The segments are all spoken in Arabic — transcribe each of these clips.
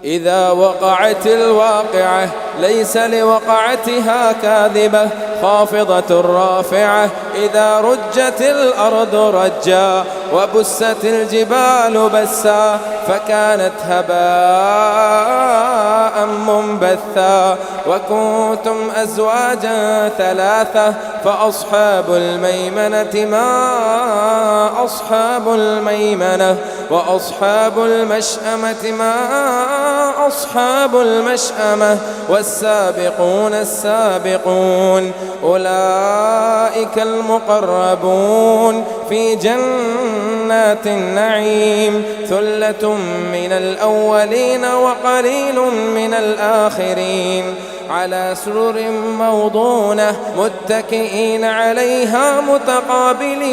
إذا وقعت الواقعة ليس لوقعتها كاذبة خافضة رافعة. إذا رجت الأرض رجا وبست الجبال بسا فكانت هباء منبثا. وكنتم أزواجا ثلاثة فأصحاب الميمنة ما أصحاب الميمنة وأصحاب المشأمة ما أصحاب المشأمة والسابقون السابقون أولئك المقربون في جنات النعيم. ثلة من الأولين وقليل من الآخرين على سرر موضونة متكئين عليها متقابلين.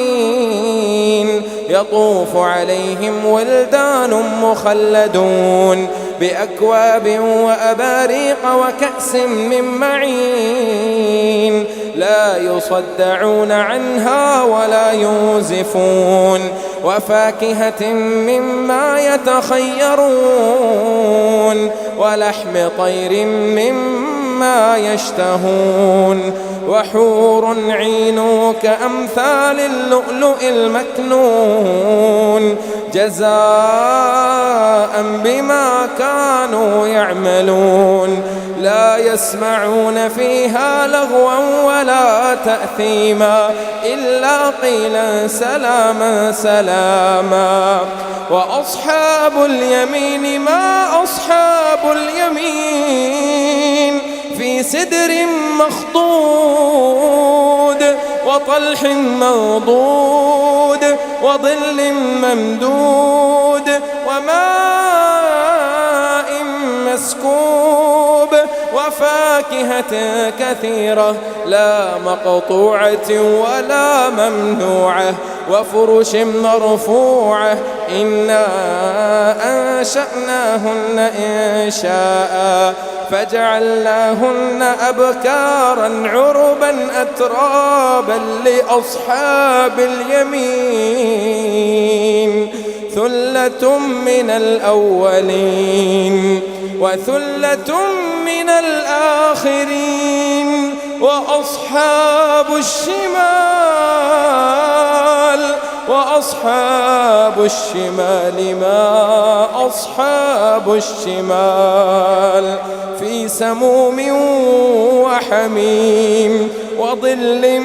يطوف عليهم ولدان مخلدون بأكواب وأباريق وكأس من معين لا يصدعون عنها ولا ينزفون. وفاكهة مما يتخيرون ولحم طير مما يشتهون. وحور عين كأمثال اللؤلؤ المكنون جزاء بما كانوا يعملون. لا يسمعون فيها لغوا ولا تأثيما إلا قيلا سلاما سلاما. وأصحاب اليمين ما أصحاب اليمين في سدر مخضود وطلح منضود وظل ممدود وماء مسكوب وفاكهة كثيرة لا مقطوعة ولا ممنوعة وفرش مرفوعة. إنا أنشأناهن إنشاء فجعلناهن أبكارا عربا أترابا لأصحاب اليمين. ثلة من الأولين وثلة من الآخرين. وأصحاب الشمال ما أصحاب الشمال في سموم وحميم وظل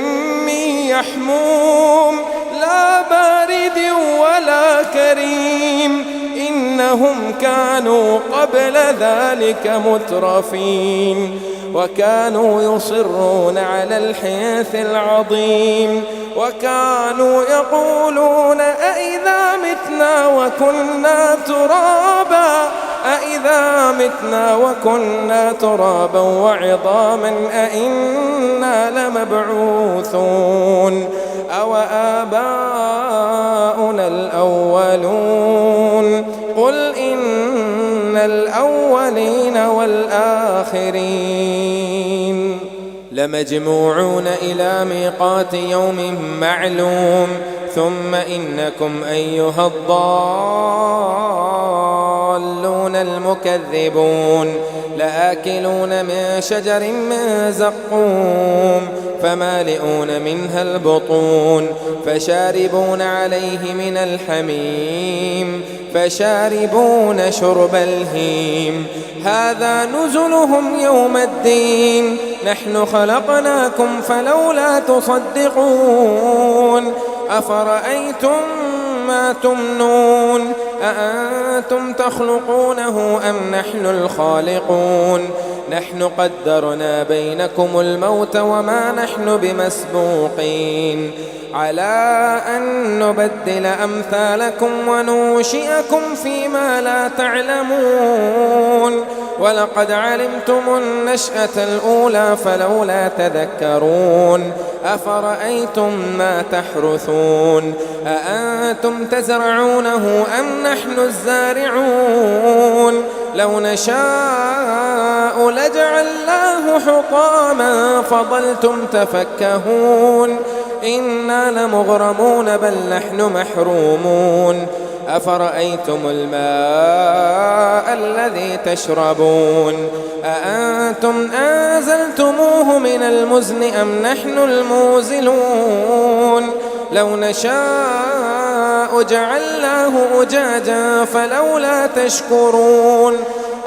من يحموم لا بارد ولا كريم. إنهم كانوا قبل ذلك مترفين وكانوا يصرون على الحنث العظيم وكانوا يقولون أئذا متنا وكنا ترابا أئذا متنا وكنا ترابا وعظاما أئنا لمبعوثون أو آباؤنا الأولون. قل إن الأولين والآخرين لمجموعون إلى ميقات يوم معلوم. ثم إنكم أيها الضالون المكذبون لآكلون من شجر من زقوم فمالئون منها البطون فشاربون عليه من الحميم فشاربون شرب الهيم. هذا نزلهم يوم الدين نحن خلقناكم فلولا تصدقون. أفرأيتم ما تمنون أأنتم تخلقونه أم نحن الخالقون. نحن قدرنا بينكم الموت وما نحن بمسبوقين على أن نبدل أمثالكم وننشئكم فيما لا تعلمون. ولقد علمتم النشأة الأولى فلولا تذكرون. أفرأيتم ما تحرثون أأنتم تزرعونه أم نحن الزارعون. لو نشاء لجعلناه حطاما فظلتم تفكهون. إنا لمغرمون بل نحن محرومون. أفرأيتم الماء الذي تشربون أأنتم أنزلتموه من المزن أم نحن المنزلون لو نشاء جعلناه أجاجا فلولا تشكرون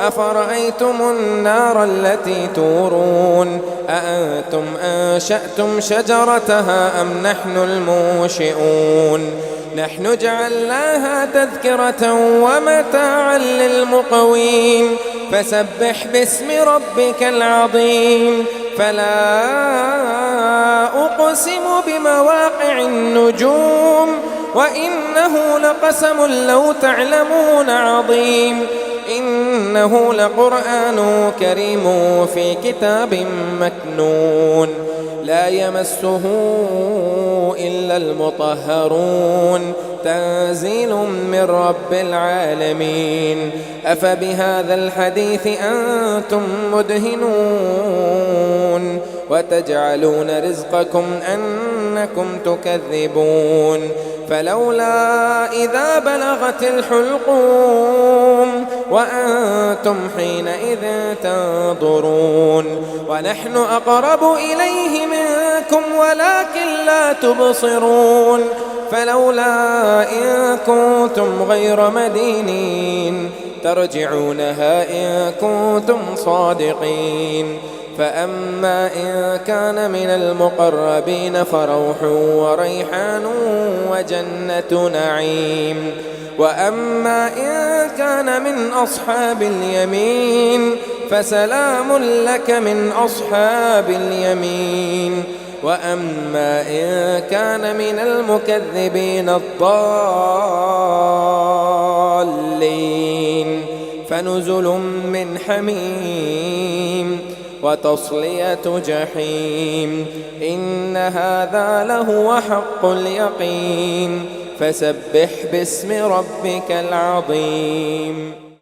أفرأيتم النار التي تورون أأنتم أنشأتم شجرتها أم نحن المنشئون نحن جعلناها تذكرة ومتاعا للمقوين فسبح باسم ربك العظيم فلا أقسم بمواقع النجوم وإنه لقسم لو تعلمون عظيم إنه لقرآن كريم في كتاب مكنون لا يمسه إلا المطهرون تنزيل من رب العالمين أفبهذا الحديث أنتم مدهنون وتجعلون رزقكم أنكم تكذبون فلولا إذا بلغت الحلقوم وأنتم حينئذ تنظرون ونحن أقرب إليه منكم ولكن لا تبصرون فلولا إن كنتم غير مدينين ترجعونها إن كنتم صادقين فأما إن كان من المقربين فروح وريحان وجنة نعيم وأما إن كان من أصحاب اليمين فسلام لك من أصحاب اليمين وأما إن كان من المكذبين الضالين فنزل من حميم وتصلية جحيم إن هذا لهو حق اليقين فسبح باسم ربك العظيم.